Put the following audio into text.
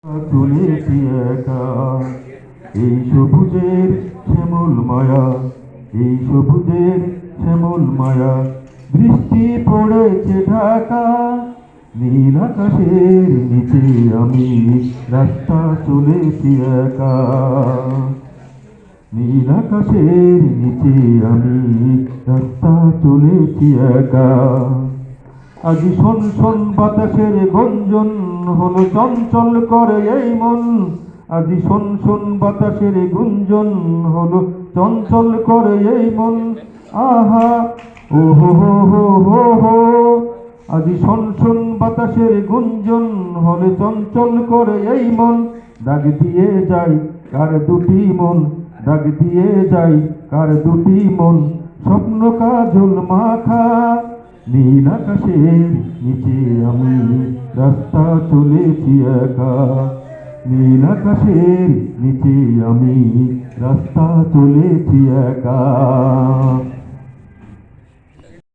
চলেছি একা এই সবুজের শ্যামল মায়া, এই সবুজের শ্যামল মায়া। বৃষ্টি পড়েছে ঢাকা, নীল আকাশের নিচে আমি রাস্তা চলেছি একা। নীল আকাশের নিচে আমি রাস্তা চলেছি একা। আজ শোন শোন বাতাসের গঞ্জন হলো চঞ্চল করে এই মন। আজ শোন শোন বাতাসের গুঞ্জন হলো চঞ্চল করে এই মন। আহা ও হো হো হো হো হো। আজ শোন শোন বাতাসের গুঞ্জন হলে চঞ্চল করে এই মন। ডাক দিয়ে যাই কার দুটি মন, ডাক দিয়ে যাই কার দুটি মন। স্বপ্ন কাজল মাখা, নীল আকাশের নিচে আমি রাস্তা চলেছি একা। নীল আকাশের নিচে আমি রাস্তা চলেছি একা।